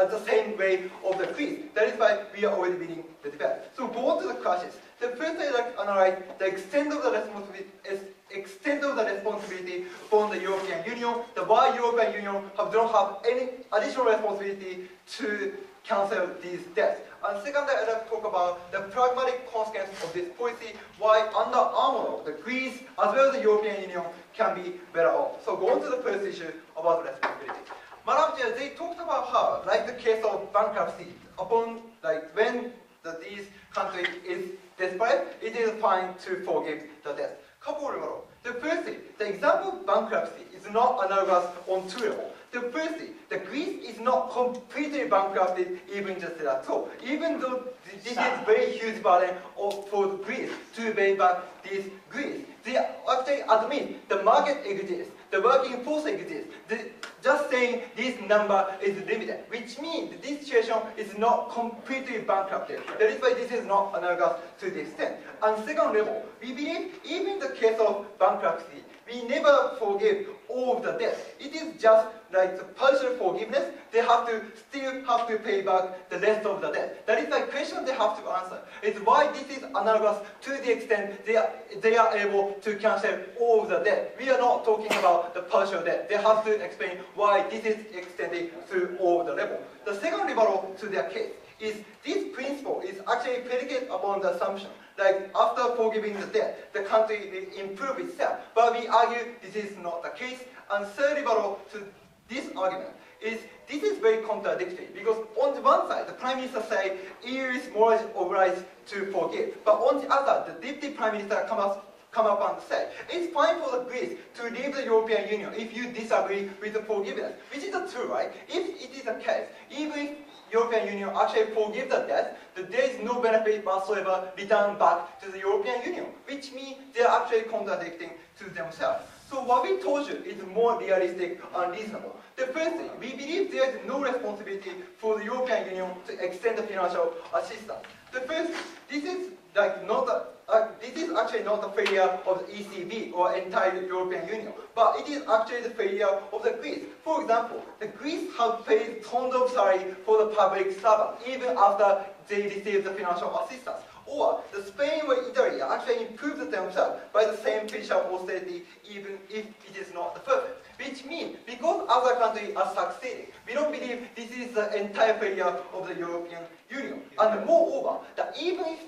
at the same way of the Greece. That is why we are already winning the debate. So go on to the crisis. The first I like to analyze the extent of the responsibility from the European Union, the why European Union do not have any additional responsibility to cancel these debts. And secondly, I'd like to talk about the pragmatic consequence of this policy, why under our model, the Greece as well as the European Union can be better off. So go on to the first issue about the responsibility. Madam Chair, they talked about how, like the case of bankruptcy, upon when these country is desperate, it is fine to forgive the debt. Couple of remarks. The first thing, the example of bankruptcy is not analogous on two levels. The first thing, the Greece is not completely bankrupted even just at all. Even though this is very huge burden for Greece to pay back this Greece, they actually admit the market exists, the working force exists. Just saying this number is limited, which means this situation is not completely bankrupted. That is why this is not analogous to this extent. And second level, we believe even in the case of bankruptcy, we never forgive all of the debt. It is just like the partial forgiveness. They still have to pay back the rest of the debt. That is the question they have to answer. It's why this is analogous to the extent they are able to cancel all of the debt. We are not talking about the partial debt. They have to explain why this is extended to all the level. The second rebuttal to their case is this principle is actually predicated upon the assumption like after forgiving the debt, the country will improve itself. But we argue this is not the case. And third rebuttal to this argument is this is very contradictory because on the one side, the Prime Minister says EU is more obliged to forgive. But on the other, the Deputy Prime Minister come up and say, it's fine for the Greece to leave the European Union if you disagree with the forgiveness, which is true, right? If it is the case, even if European Union actually forgive the debt, there is no benefit whatsoever returned back to the European Union, which means they are actually contradicting to themselves. So what we told you is more realistic and reasonable. The first thing, we believe there is no responsibility for the European Union to extend the financial assistance. The first, this is actually not the failure of the ECB or entire European Union, but it is actually the failure of the Greece. For example, the Greece have paid tons of salary for the public servants even after they received the financial assistance. Or the Spain or Italy actually improved themselves by the same fiscal austerity even if it is not the perfect. Which means, because other countries are succeeding, we don't believe this is the entire failure of the European Union. And moreover, that even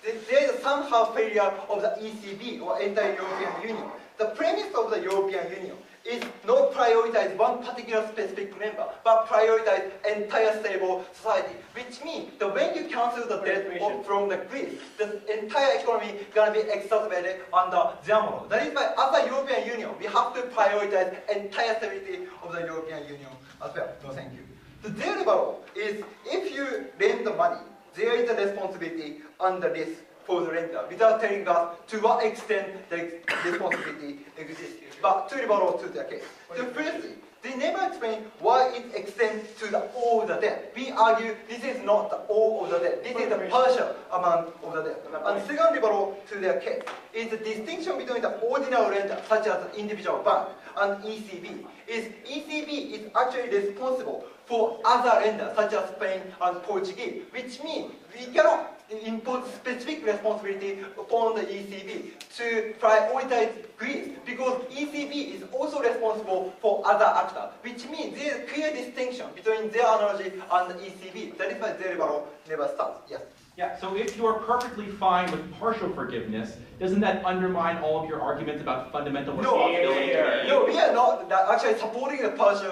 if there is somehow failure of the ECB or entire European Union, the premise of the European Union is not prioritize one particular specific member, but prioritize entire stable society. Which means that when you cancel the debt from the Greece, the entire economy is going to be exacerbated under their model. That is why as a European Union, we have to prioritize entire stability of the European Union as well. No, thank you. The third level is if you lend the money, there is a responsibility under this for the lender without telling us to what extent the responsibility exists. But to rebuttal to their case. So firstly, they never explain why it extends to all the debt. We argue this is not the all of the debt. This is the partial amount of the debt. And second rebuttal to their case is the distinction between the ordinary lender, such as individual bank, and ECB. ECB is actually responsible for other lenders, such as Spain and Portugal, which means we cannot impose specific responsibility upon the ECB to prioritize Greece, because ECB is also responsible for other actors, which means there is a clear distinction between their analogy and the ECB. That is why their rebuttal never starts. Yes. Yeah, so if you are perfectly fine with partial forgiveness, doesn't that undermine all of your arguments about fundamental responsibility? No, we are not actually supporting the partial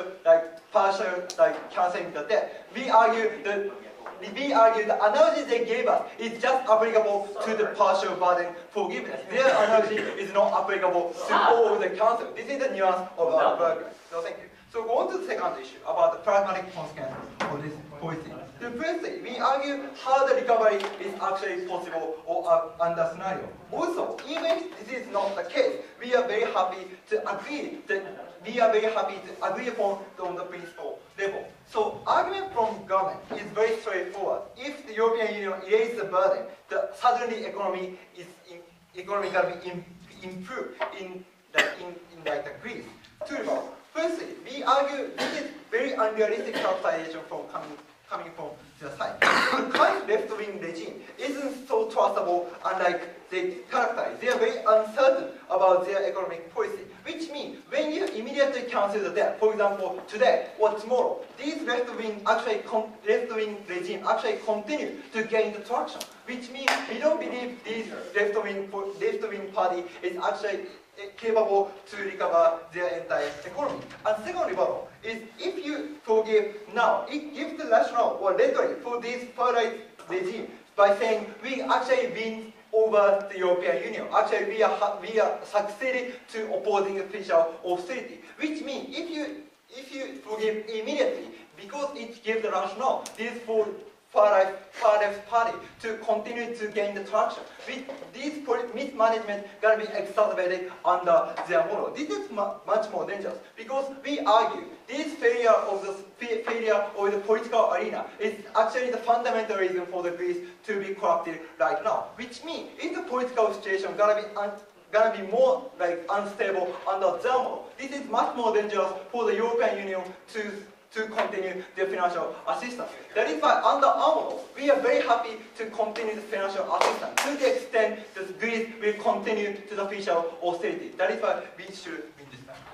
cancelling the debt. We argue the analogy they gave us is just applicable to the partial burden forgiveness. Their analogy is not applicable to all of the cancel. This is the nuance of our argument. So thank you. So go on to the second issue about the pragmatic consequences of this policy. So firstly, we argue how the recovery is actually possible or under scenario. Also, even if this is not the case, we are very happy to agree upon on the principle level. So argument from government is very straightforward. If the European Union erases the burden, suddenly economy gonna be improved in Greece. Two about. Firstly, we argue this is very unrealistic characterization coming from the side. The current left-wing regime isn't so trustable, unlike they characterize. They are very uncertain about their economic policy, which means when you immediately cancel the debt, for example, today or tomorrow, these left-wing regime actually continue to gain the traction, which means we don't believe this left-wing party is actually capable to recover their entire economy. And second rebuttal is if you forgive now, it gives the rationale or rhetoric for this far-right regime by saying we actually win over the European Union. Actually, we are succeeding to opposing the fiscal austerity, which means if you forgive immediately, because it gives the rationale, this far-left party to continue to gain the traction. This mismanagement gonna be exacerbated under their model. This is much more dangerous because we argue this failure of the political arena is actually the fundamental reason for the Greece to be corrupted right now. Which means if the political situation gonna be more unstable under their model, this is much more dangerous for the European Union to continue their financial assistance. That is why under our model, we are very happy to continue the financial assistance to the extent that Greece will continue to the fiscal austerity. That is why we should win this battle.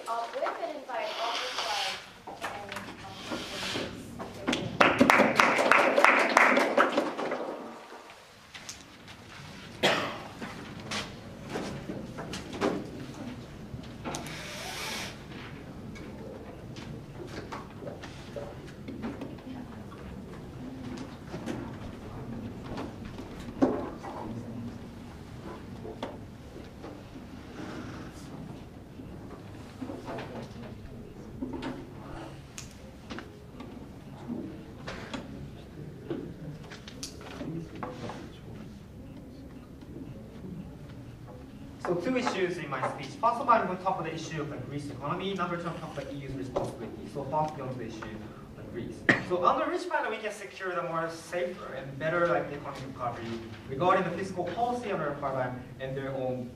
With and invite all the slides and So two issues in my speech. First of all, I'm going to talk about the issue of the Greece economy. Number two, I'm going to talk about EU's responsibility. So first, on the issue of Greece. So under which manner we can secure the more safer and better economic recovery regarding the fiscal policy under a paradigm and their own.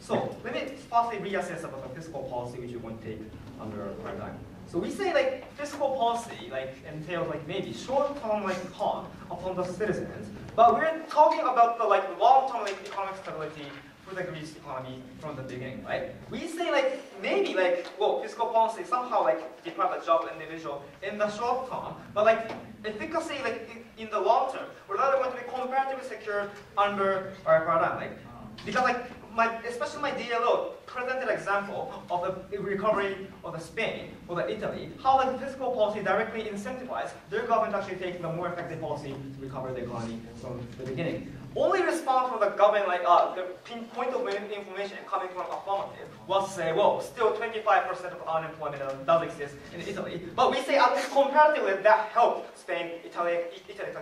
So let me firstly reassess about the fiscal policy which you're going to take under a paradigm. So we say fiscal policy entails maybe short-term harm upon the citizens, but we're talking about the long-term economic stability for the Greece economy from the beginning, right? We say maybe fiscal policy somehow deprive a job individual in the short term, but efficacy in the long term, we're not going to be comparatively secure under our paradigm. Because especially my DLO presented example of the recovery of the Spain or the Italy, how like the fiscal policy directly incentivized their government actually taking the more effective policy to recover the economy from the beginning. Only response from the government, like the pinpoint of information coming from affirmative, was to say, well, still 25% of unemployment does exist in Italy. But we say, at least comparatively, that helped Spain, Italy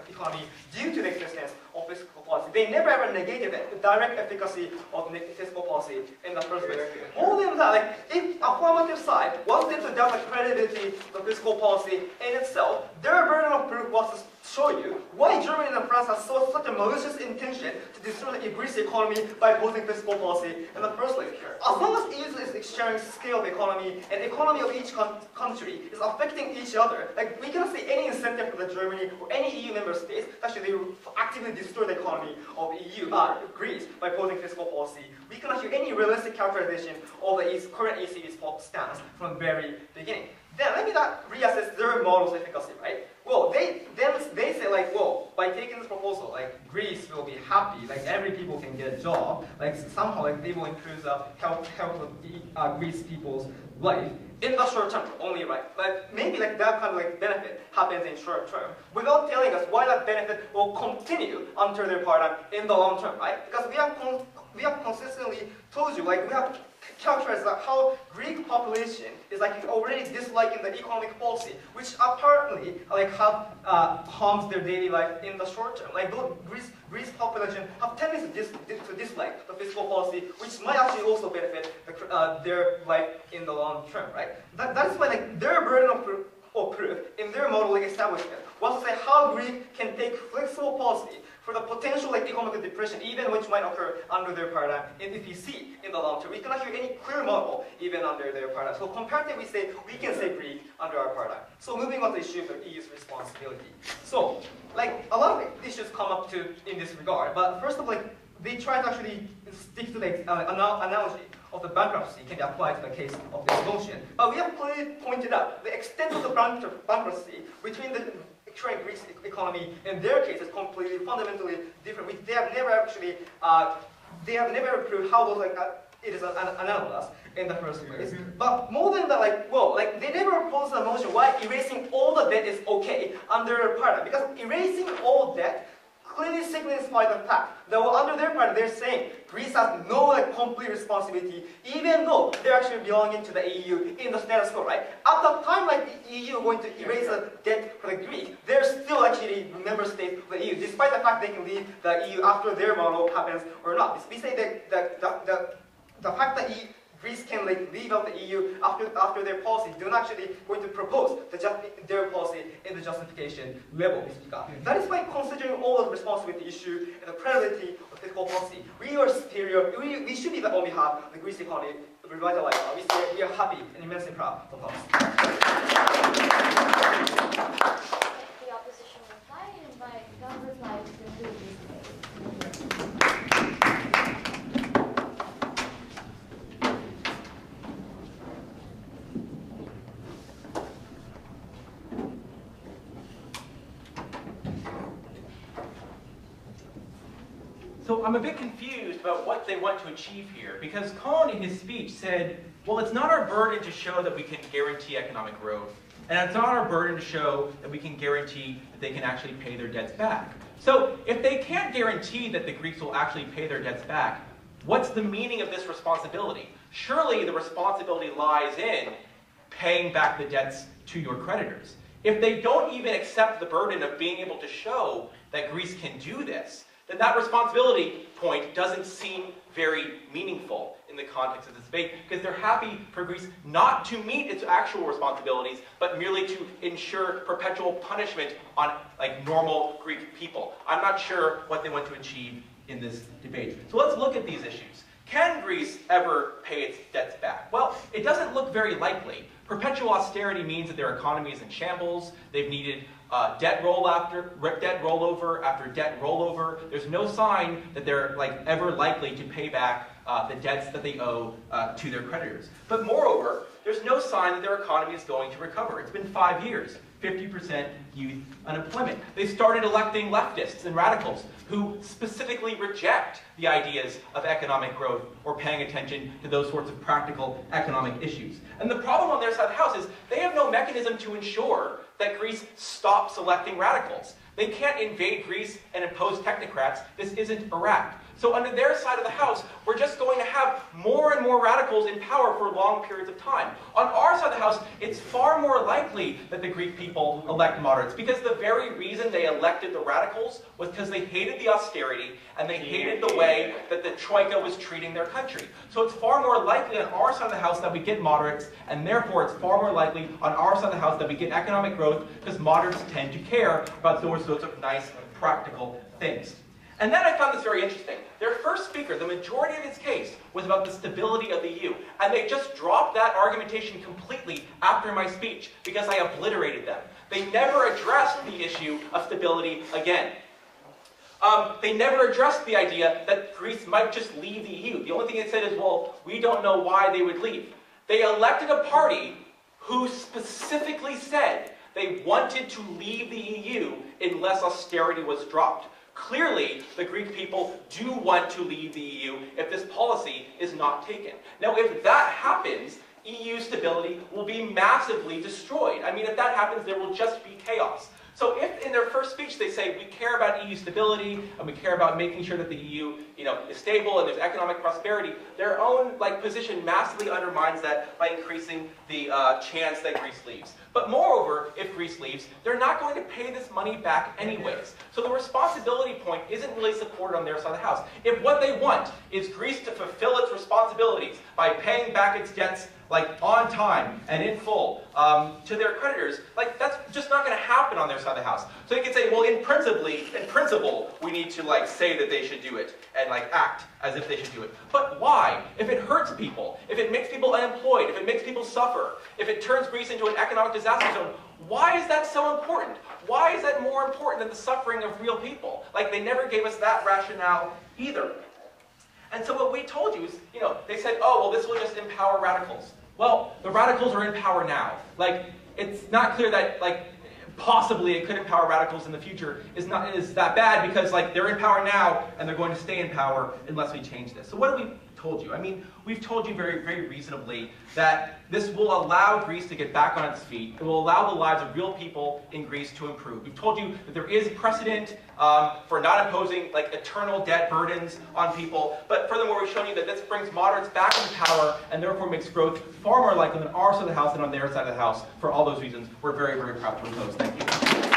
economy due to the existence of fiscal policy. They never ever negated the direct efficacy of fiscal policy in the first place. More than that, like if affirmative side wanted to doubt the credibility of the fiscal policy in itself, their burden of proof was to show you why Germany and France have such a malicious intention to destroy the Greece economy by opposing fiscal policy in the first place. As long as EU is sharing scale of economy and the economy of each country is affecting each other, like we cannot see any incentive for the Germany or any EU member states that actually actively destroy the economy of Greece by opposing fiscal policy. We cannot hear any realistic characterization of the current ECB's stance from the very beginning. Then let me not reassess their model's efficacy, right? Well, they say like, well, by taking this proposal, like Greece will be happy, like every people can get a job, like somehow like they will improve the health of Greece people's life in the short term only, right? But maybe like that kind of like benefit happens in short term, without telling us why that benefit will continue under their paradigm in the long term, right? Because we have consistently told you, like we have characterized how Greek population is like already disliking the economic policy, which apparently like have harms their daily life in the short term. Like Greece population have tendency to dislike the fiscal policy, which might actually also benefit their life in the long term, right? That's why like their burden of proof in their modeling establishment was to say how Greece can take flexible policy for the potential like economic depression, even which might occur under their paradigm if you see in the long term. We cannot hear any clear model even under their paradigm. So comparatively, we can say Greek under our paradigm. So moving on to the issue of the EU's responsibility. So like a lot of issues come up in this regard, but first of all, like they try to actually stick to the analogy of the bankruptcy can be applied to the case of this motion. But we have clearly pointed out the extent of the bankruptcy between the current Greek economy in their case is completely fundamentally different. They have never actually, proved how those it is analogous in the first place. But more than that, they never proposed a motion why erasing all the debt is okay under their paradigm, because erasing all debt clearly signifies the fact that under their paradigm they're saying Greece has no complete responsibility, even though they're actually belonging to the EU in the status quo, right? At the time the EU going to erase the debt for the Greek, they're still actually member states of the EU, despite the fact they can leave the EU after their model happens or not. We say that the fact that Greece can leave out the EU after their policy, they're not actually going to propose their policy in the justification level. That is why, considering all the responsibility issue and the credibility of fiscal policy, we are superior. We should be on behalf of the Greece economy revitalized. We say we are happy and immensely proud of us. The opposition reply and invite Governor reply to conclude this debate. So I'm a bit confused about what they want to achieve here, because Cohn in his speech said, well, it's not our burden to show that we can guarantee economic growth, and it's not our burden to show that we can guarantee that they can actually pay their debts back. So if they can't guarantee that the Greeks will actually pay their debts back, what's the meaning of this responsibility? Surely the responsibility lies in paying back the debts to your creditors. If they don't even accept the burden of being able to show that Greece can do this, then that responsibility point doesn't seem very meaningful in the context of this debate, because they're happy for Greece not to meet its actual responsibilities, but merely to ensure perpetual punishment on normal Greek people. I'm not sure what they want to achieve in this debate. So let's look at these issues. Can Greece ever pay its debts back? Well, it doesn't look very likely. Perpetual austerity means that their economy is in shambles. They've needed debt rollover after debt rollover. There's no sign that they're ever likely to pay back the debts that they owe to their creditors. But moreover, there's no sign that their economy is going to recover. It's been 5 years, 50% youth unemployment. They started electing leftists and radicals who specifically reject the ideas of economic growth or paying attention to those sorts of practical economic issues. And the problem on their side of the house is they have no mechanism to ensure that Greece stops electing radicals. They can't invade Greece and impose technocrats. This isn't Iraq. So under their side of the house, we're just going to have more and more radicals in power for long periods of time. On our side of the house, it's far more likely that the Greek people elect moderates, because the very reason they elected the radicals was because they hated the austerity and they hated the way that the Troika was treating their country. So it's far more likely on our side of the house that we get moderates, and therefore it's far more likely on our side of the house that we get economic growth, because moderates tend to care about those sorts of nice, practical things. And then I found this very interesting. Their first speaker, the majority of his case, was about the stability of the EU. And they just dropped that argumentation completely after my speech because I obliterated them. They never addressed the issue of stability again. They never addressed the idea that Greece might just leave the EU. The only thing they said is, well, we don't know why they would leave. They elected a party who specifically said they wanted to leave the EU unless austerity was dropped. Clearly, the Greek people do want to leave the EU if this policy is not taken. Now, if that happens, EU stability will be massively destroyed. I mean, if that happens, there will just be chaos. So if in their first speech they say, we care about EU stability, and we care about making sure that the EU is stable and there's economic prosperity, their own position massively undermines that by increasing the chance that Greece leaves. But moreover, if Greece leaves, they're not going to pay this money back anyways. So the responsibility point isn't really supported on their side of the house. If what they want is Greece to fulfill its responsibilities by paying back its debts on time and in full to their creditors, that's just not going to happen on their side of the house. So you can say, well, in principle, we need to say that they should do it and act as if they should do it. But why? If it hurts people, if it makes people unemployed, if it makes people suffer, if it turns Greece into an economic disaster zone, why is that so important? Why is that more important than the suffering of real people? They never gave us that rationale either. And so what we told you is, they said, oh, well, this will just empower radicals. Well, the radicals are in power now. It's not clear that, possibly it could empower radicals in the future is that bad, because, they're in power now, and they're going to stay in power unless we change this. So what have we told you? I mean, we've told you very, very reasonably that this will allow Greece to get back on its feet. It will allow the lives of real people in Greece to improve. We've told you that there is precedent for not imposing eternal debt burdens on people. But furthermore, we've shown you that this brings moderates back into power and therefore makes growth far more likely on our side of the house than on their side of the house. For all those reasons, we're very, very proud to propose. Thank you.